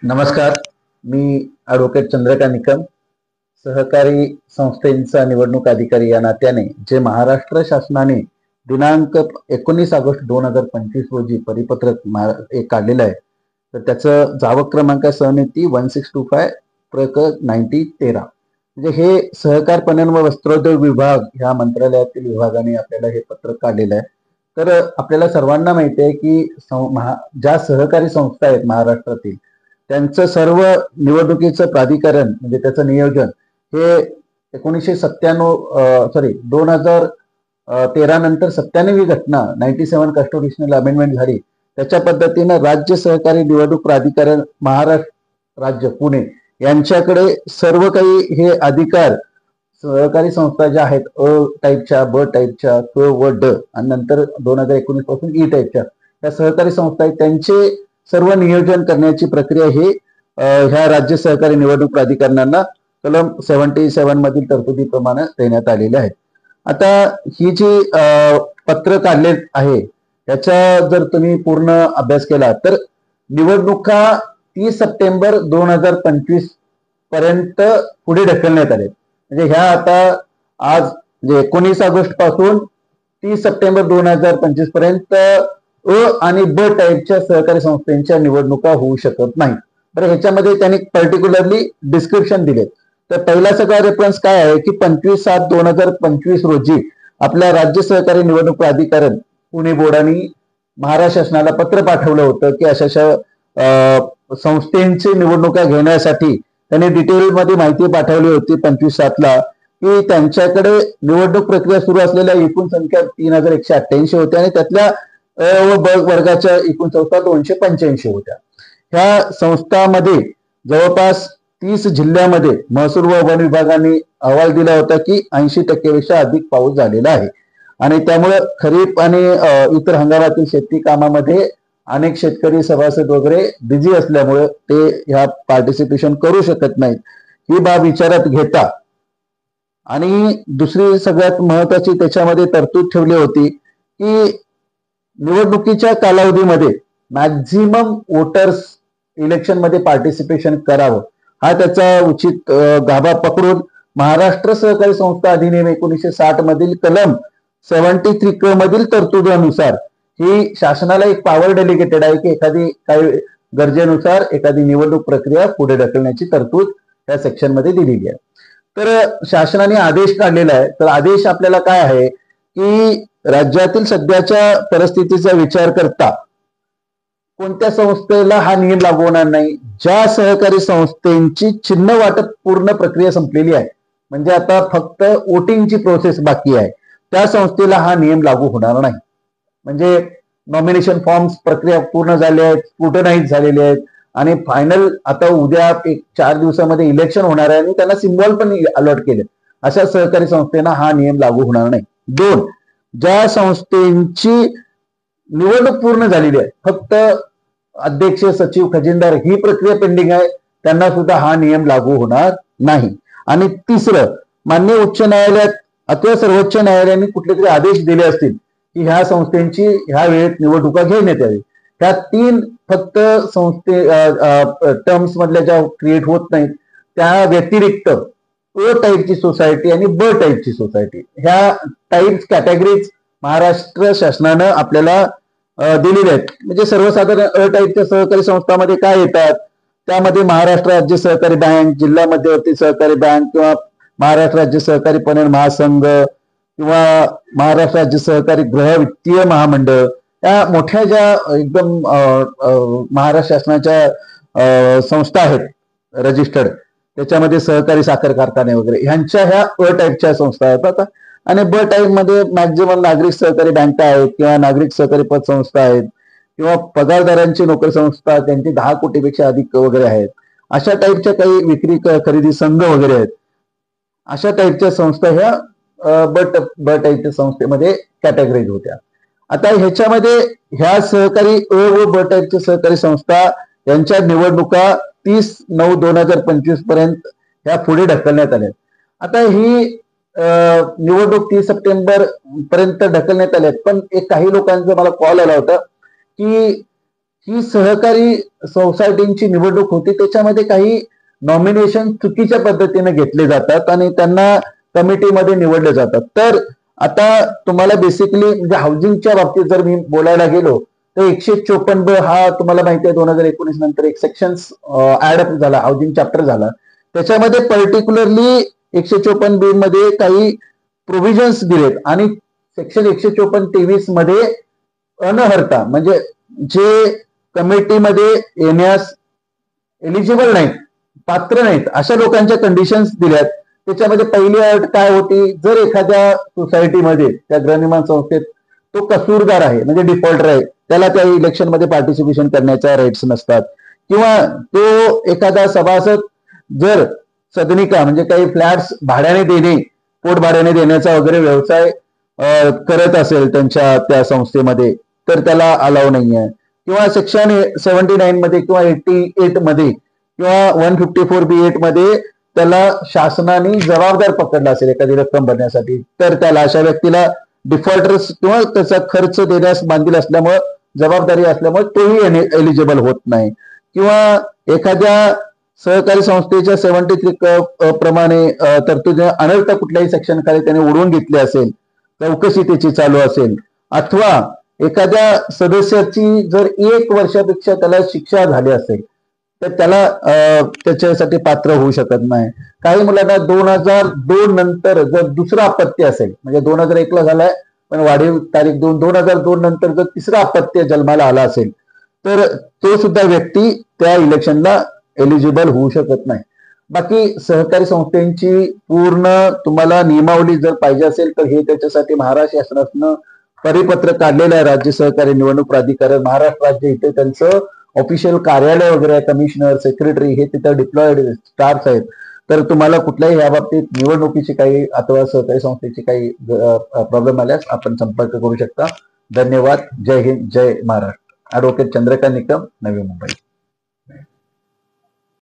नमस्कार. मी ॲडव्होकेट चंद्रकांत निकम, सहकारी संस्थेचा निवडणूक अधिकारी या नात्याने जे महाराष्ट्र शासनाने दिनांक 19 ऑगस्ट 2025 रोजी परिपत्रक एक काढलेलं आहे, तर त्याचं जावक क्रमांक सहनिती 1625 प्रक 9013. म्हणजे हे सहकार पणन व वस्त्रोद्योग विभाग ह्या मंत्रालयातील विभागाने आपल्याला हे पत्रक काढलेलं आहे. तर आपल्याला सर्वांना माहिती आहे की ज्या सहकारी संस्था आहेत महाराष्ट्रातील त्यांचं सर्व निवडणुकीचं प्राधिकरण म्हणजे त्याचं नियोजन हे 2013 नंतर 97वी घटना 97 कॉन्स्टिट्यूशनल अमेंडमेंट झाली. त्याच्या पद्धतीनं राज्य सहकारी निवडणूक प्राधिकरण महाराष्ट्र राज्य पुणे यांच्याकडे सर्व काही हे अधिकार सहकारी संस्था ज्या आहेत अ टाईपच्या, ब टाईपच्या, क व ड आणि नंतर 2019 पासून ई टाईपच्या या सहकारी संस्था आहेत, त्यांचे सर्व नियोजन करण्याची प्रक्रिया ही ह्या राज्य सहकारी निवडणूक प्राधिकरणांना कलम 77 मधील तरतुदीप्रमाणे देण्यात आलेले आहेत. आता ही जी पत्र काढले आहे त्याचा जर तुम्ही पूर्ण अभ्यास केला तर निवडणुका 30 सप्टेंबर 2025 पर्यंत पुढे ढकलण्यात आले. म्हणजे ह्या आता आज म्हणजे 19 ऑगस्ट पासून 30 सप्टेंबर 2025 पर्यंत अ आणि ब टाईपच्या सहकारी संस्थांच्या निवडणुका होऊ शकत नाही. बरं, ह्याच्यामध्ये त्यांनी पर्टिक्युलरली डिस्क्रिप्शन दिले. तर पहिला सगळा रेफरन्स काय आहे की 25/7/2025 रोजी आपल्या राज्य सहकारी निवडणूक प्राधिकरण पुणे बोर्डाने महाराष्ट्र शासनाला पत्र पाठवलं होतं की अशा संस्थेची निवडणुका घेण्यासाठी त्यांनी डिटेलमध्ये माहिती पाठवली होती 25/7 की त्यांच्याकडे निवडणूक प्रक्रिया सुरू असलेल्या एकूण संख्या 3188 होत्या आणि त्यातल्या व ब वर्गाच्या एकूण संस्था 285 होत्या. ह्या संस्थांमध्ये जवळपास 30 जिल्ह्यामध्ये महसूल व वन विभागाने अहवाल दिला होता की 80% पेक्षा अधिक पाऊस झालेला आहे आणि त्यामुळे खरीप आणि इतर हंगामातील शेती कामामध्ये अनेक शेतकरी सभासद वगैरे बिझी असल्यामुळे ते ह्या पार्टिसिपेशन करू शकत नाहीत. ही बाब विचारात घेता आणि दुसरी सगळ्यात महत्वाची त्याच्यामध्ये तरतूद ठेवली होती की निवडणुकीच्या कालावधीमध्ये मॅक्झिमम वोटर्स इलेक्शन मध्ये पार्टिसिपेशन करावं हा त्याचा उचित गाभा पकडून महाराष्ट्र सहकारी संस्था अधिनियम 1960 मधील कलम 73 क मधील तरतुदीनुसार ही शासनाला एक पॉवर डेलिगेटेड आहे की एखादी काही गरजेनुसार एखादी निवडणूक प्रक्रिया पुढे ढकलण्याची तरतूद त्या सेक्शन मध्ये दिलेली आहे. तर शासनाने आदेश काढलेला आहे. तर आदेश आपल्याला काय आहे की राज्यातील सध्याच्या परिस्थितीचा विचार करता कोणत्या संस्थेला हा नियम लागू होणार नाही. ज्या सहकारी संस्थेची चिन्ह वाटप पूर्ण प्रक्रिया संपलेली आहे म्हणजे आता फक्त वोटिंगची प्रोसेस बाकी आहे त्या संस्थेला हा नियम लागू होणार नाही. म्हणजे नॉमिनेशन फॉर्म्स प्रक्रिया पूर्ण झाल्या आहेत, स्क्रुटनाइज झालेले आहेत आणि फायनल आता उद्या 4 दिवसामध्ये इलेक्शन होणार आहे आणि त्यांना सिम्बॉल पण अलॉट केले. अशा सहकारी संस्थेला हा नियम लागू होणार नाही. 2, ज्या संस्थेची निवडणूक पूर्ण झालेली आहे फक्त अध्यक्ष, सचिव, खजिनदार ही प्रक्रिया पेंडिंग आहे त्यांना सुद्धा हा नियम लागू होणार नाही. आणि तिसरं, मान्य उच्च न्यायालयात अथवा सर्वोच्च न्यायालयाने कुठले तरी आदेश दिले असतील की ह्या संस्थेची ह्या वेळेत निवडणुका घेण्यात यावी. ह्या 3 फक्त टर्म्स मधल्या ज्या क्रिएट होत नाहीत त्या व्यतिरिक्त अ टाईपची सोसायटी आणि ब टाईपची सोसायटी ह्या टाईप्स कॅटेगरीज महाराष्ट्र शासनानं आपल्याला दिलेले आहेत. म्हणजे सर्वसाधारण अ टाईपच्या सहकारी संस्थांमध्ये काय येतात त्यामध्ये महाराष्ट्र राज्य सहकारी बँक, जिल्हा मध्यवर्ती सहकारी बँक किंवा महाराष्ट्र राज्य सहकारी पणन महासंघ किंवा महाराष्ट्र राज्य सहकारी गृह वित्तीय महामंडळ या मोठ्या ज्या एकदम महाराष्ट्र शासनाच्या संस्था आहेत रजिस्टर्ड त्याच्यामध्ये सहकारी साखर कारखाने वगैरे ह्यांच्या ह्या अ टाईपच्या संस्था आहेत. आणि ब टाईप मध्ये मॅक्झिमम नागरिक सहकारी बँका आहेत किंवा नागरिक सहकारी पतसंस्था आहेत किंवा पगारदारांची नोकरी संस्था त्यांची 10 कोटीपेक्षा अधिक वगैरे आहेत. अशा टाईपच्या काही विक्री खरेदी संघ वगैरे आहेत. अशा टाईपच्या संस्था ह्या ब टाईपच्या संस्थेमध्ये कॅटेगरीज होत्या. आता ह्याच्यामध्ये ह्या सहकारी अ व ब टाईपच्या सहकारी संस्था यांच्या निवडणुका 30/9/2025 पर्यंत ह्या पुढे ढकलण्यात आल्या. आता ही निवडणूक 30 सप्टेंबर पर्यंत ढकलण्यात आल्यात. पण एक काही लोकांचा मला कॉल आला होता की ही सहकारी सोसायटींची निवडणूक होती, त्याच्यामध्ये काही नॉमिनेशन चुकीच्या पद्धतीने घेतले जातात आणि त्यांना कमिटीमध्ये निवडले जातात. तर आता तुम्हाला बेसिकली म्हणजे हाऊसिंगच्या बाबतीत जर मी बोलायला गेलो तर 154 हा तुम्हाला माहिती आहे 2019 नंतर एक सेक्शन ऍड झाला, हाऊसिंग चॅप्टर झाला. त्याच्यामध्ये पर्टिक्युलरली 154 मध्ये काही प्रोव्हिजन्स दिलेत आणि सेक्शन 154-23 मध्ये अनहर्ता म्हणजे जे कमिटीमध्ये येण्यास एलिजिबल नाहीत, पात्र नाहीत, अशा लोकांच्या कंडिशन्स दिल्यात. त्याच्यामध्ये पहिली अट काय होती, जर एखाद्या सोसायटीमध्ये त्या गृहनिर्माण संस्थेत तो कसूरदार आहे म्हणजे डिफॉल्टर आहे, त्याला त्या इलेक्शनमध्ये पार्टिसिपेशन करण्याचा राईट्स नसतात, किंवा तो एखादा सभासद जर सदनिका म्हणजे काही फ्लॅट्स भाड्याने देणे, पोट भाड्याने देण्याचा वगैरे व्यवसाय करत असेल त्यांच्या त्या संस्थेमध्ये तर त्याला अलाव नाही आहे. किंवा सेक्शन 79 मध्ये किंवा 88 मध्ये किंवा 154B8 मध्ये त्याला शासनाने जबाबदार पकडला असेल एखादी रक्कम भरण्यासाठी, तर त्याला अशा व्यक्तीला डिफॉल्टर्स किंवा त्याचा खर्च देण्यास बांधील असल्यामुळे जबाबदारी असल्यामुळे तोही एलिजिबल होत नाही. किंवा एखाद्या सहकारी संस्थेच्या 73 प्रमाणे तरतुदी अनर्थ कुठल्याही सेक्शन खाली त्याने उडवून घेतले असेल, चौकशी त्याची चालू असेल, अथवा एखाद्या सदस्याची जर 1 वर्षापेक्षा त्याला शिक्षा झाली असेल तर त्याला त्याच्यासाठी पात्र होऊ शकत नाही. काही मुलांना 2002 नंतर जर दुसरा अपत्य असेल, म्हणजे 2001 ला झालाय पण वाढीव तारीख 2002 नंतर जर तिसरा अपत्य जन्माला आला असेल तर तो सुद्धा व्यक्ती त्या इलेक्शनला एलिजिबल होऊ शकत नाही. बाकी सहकारी संस्थांची पूर्ण तुम्हाला नियमावली जर पाहिजे असेल तर हे त्याच्यासाठी महाराष्ट्र शासनानं परिपत्र काढलेलं आहे. राज्य सहकारी निवडणूक प्राधिकरण महाराष्ट्र राज्य इथे त्यांचं ऑफिशियल कार्यालय वगैरे, कमिशनर, सेक्रेटरी हे तिथं डिप्लॉइड स्टार्स आहेत. तर तुम्हाला कुठल्याही या बाबतीत निवडणुकीची काही अथवा सहकारी संस्थेची काही प्रॉब्लेम आल्यास आपण संपर्क करू शकता. धन्यवाद. जय हिंद, जय महाराष्ट्र. ऍडव्होकेट चंद्रकांत निकम, नवी मुंबई.